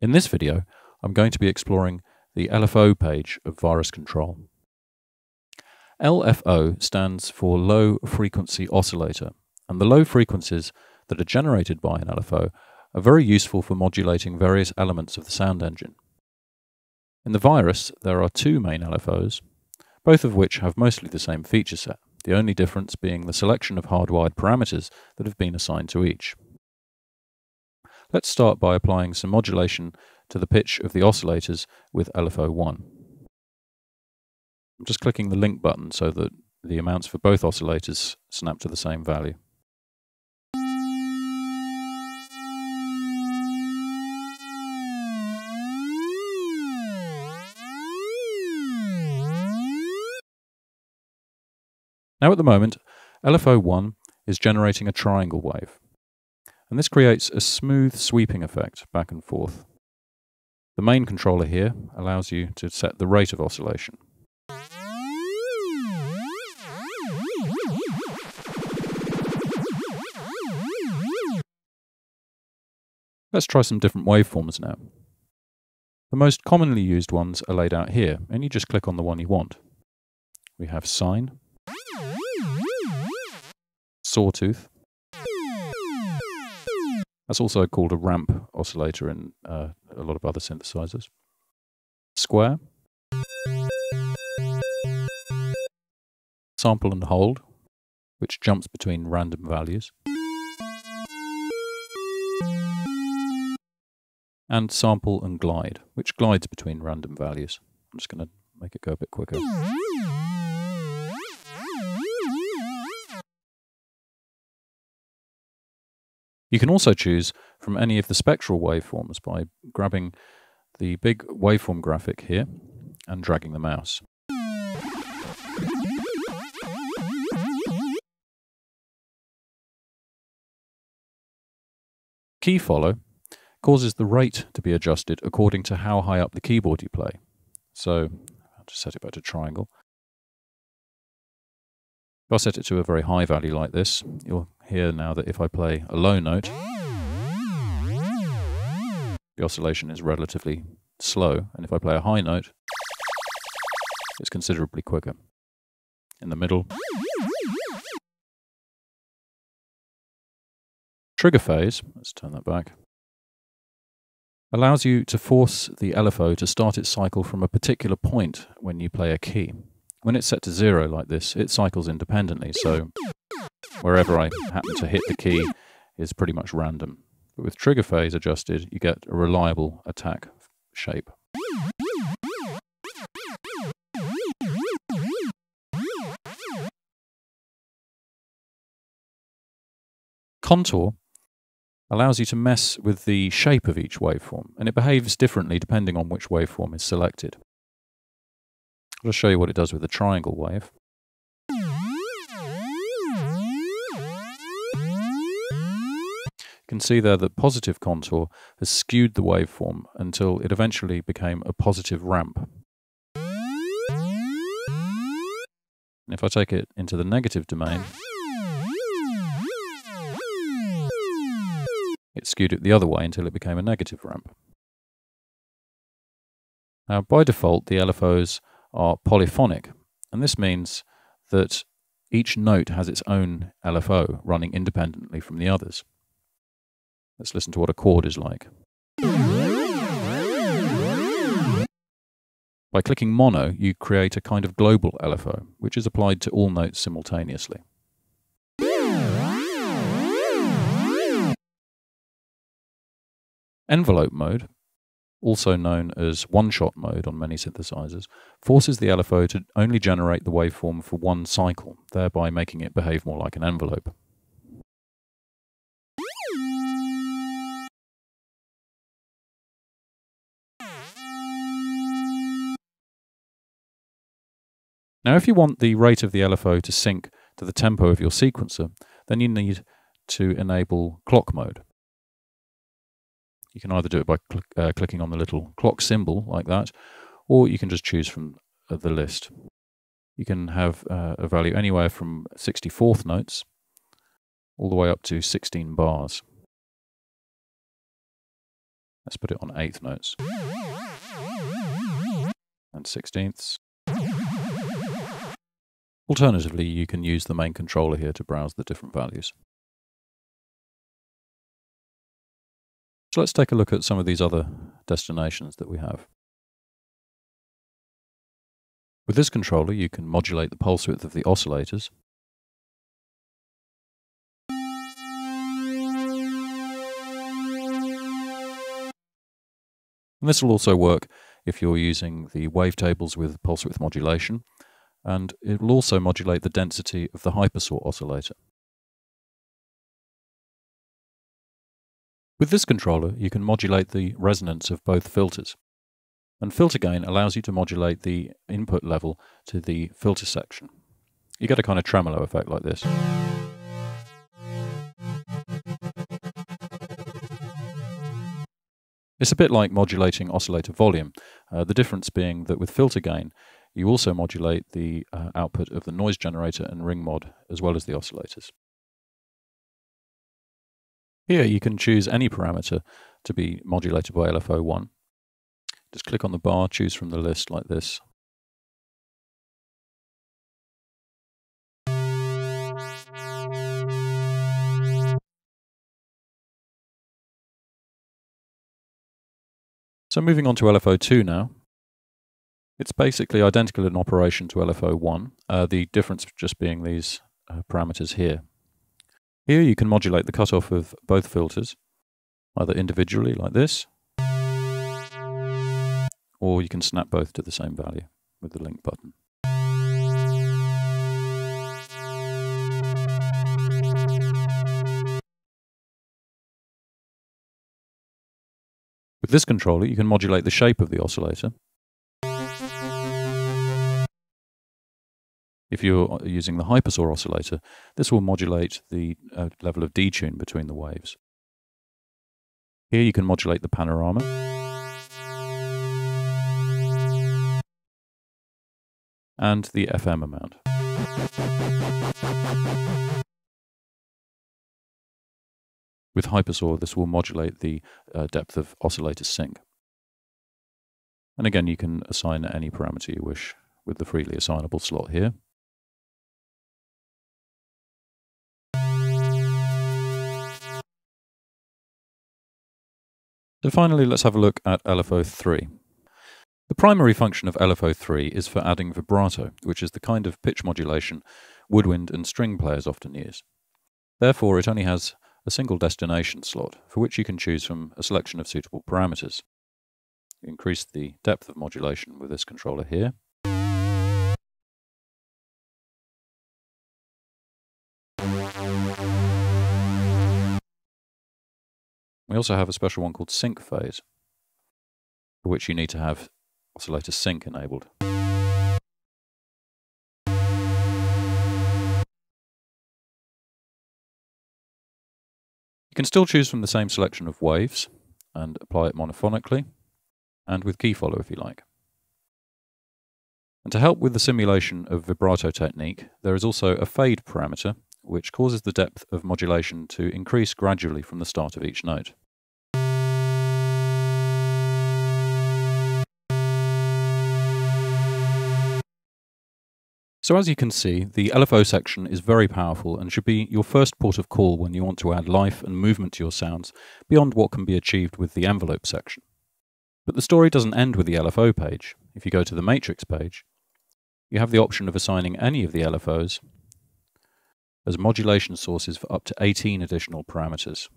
In this video, I'm going to be exploring the LFO page of virus control. LFO stands for low frequency oscillator, and the low frequencies that are generated by an LFO are very useful for modulating various elements of the sound engine. In the virus, there are two main LFOs, both of which have mostly the same feature set, the only difference being the selection of hardwired parameters that have been assigned to each. Let's start by applying some modulation to the pitch of the oscillators with LFO1. I'm just clicking the link button so that the amounts for both oscillators snap to the same value. Now at the moment, LFO1 is generating a triangle wave, and this creates a smooth sweeping effect back and forth. The main controller here allows you to set the rate of oscillation. Let's try some different waveforms now. The most commonly used ones are laid out here, and you just click on the one you want. We have sine, sawtooth. That's also called a ramp oscillator in a lot of other synthesizers. Square, sample and hold, which jumps between random values, and sample and glide, which glides between random values. I'm just going to make it go a bit quicker. You can also choose from any of the spectral waveforms by grabbing the big waveform graphic here and dragging the mouse. Key follow causes the rate to be adjusted according to how high up the keyboard you play. So I'll just set it back to triangle. If I set it to a very high value like this, you'll hear now that if I play a low note, the oscillation is relatively slow, and if I play a high note, it's considerably quicker. In the middle, trigger phase, let's turn that back, allows you to force the LFO to start its cycle from a particular point when you play a key. When it's set to 0 like this, it cycles independently, so wherever I happen to hit the key is pretty much random. But with trigger phase adjusted, you get a reliable attack shape. Contour allows you to mess with the shape of each waveform, and it behaves differently depending on which waveform is selected. I'll just show you what it does with the triangle wave. You can see there that positive contour has skewed the waveform until it eventually became a positive ramp. And if I take it into the negative domain, it skewed it the other way until it became a negative ramp. Now, by default, the LFOs are polyphonic, and this means that each note has its own LFO running independently from the others. Let's listen to what a chord is like. By clicking mono, you create a kind of global LFO, which is applied to all notes simultaneously. Envelope mode, also known as one-shot mode on many synthesizers, forces the LFO to only generate the waveform for one cycle, thereby making it behave more like an envelope. Now, if you want the rate of the LFO to sync to the tempo of your sequencer, then you need to enable clock mode. You can either do it by clicking on the little clock symbol like that, or you can just choose from the list. You can have a value anywhere from 64th notes all the way up to 16 bars. Let's put it on eighth notes and sixteenths. Alternatively, you can use the main controller here to browse the different values. So let's take a look at some of these other destinations that we have. With this controller, you can modulate the pulse width of the oscillators. And this will also work if you're using the wavetables with pulse width modulation, and it will also modulate the density of the hypersaw oscillator. With this controller, you can modulate the resonance of both filters. And filter gain allows you to modulate the input level to the filter section. You get a kind of tremolo effect like this. It's a bit like modulating oscillator volume, the difference being that with filter gain, you also modulate the output of the noise generator and ring mod as well as the oscillators. Here you can choose any parameter to be modulated by LFO1. Just click on the bar, choose from the list like this. So moving on to LFO2 now. It's basically identical in operation to LFO1, the difference just being these parameters here. Here you can modulate the cutoff of both filters, either individually like this, or you can snap both to the same value with the link button. With this controller, you can modulate the shape of the oscillator. If you're using the hypersaw oscillator, this will modulate the level of detune between the waves. Here you can modulate the panorama. And the FM amount. With hypersaw, this will modulate the depth of oscillator sync. And again, you can assign any parameter you wish with the freely assignable slot here. So finally, let's have a look at LFO3. The primary function of LFO3 is for adding vibrato, which is the kind of pitch modulation woodwind and string players often use. Therefore, it only has a single destination slot, for which you can choose from a selection of suitable parameters. You increase the depth of modulation with this controller here. We also have a special one called sync phase, for which you need to have oscillator sync enabled. You can still choose from the same selection of waves and apply it monophonically and with key follow if you like. And to help with the simulation of vibrato technique, there is also a fade parameter which causes the depth of modulation to increase gradually from the start of each note. So as you can see, the LFO section is very powerful and should be your first port of call when you want to add life and movement to your sounds beyond what can be achieved with the envelope section. But the story doesn't end with the LFO page. If you go to the matrix page, you have the option of assigning any of the LFOs as modulation sources for up to 18 additional parameters.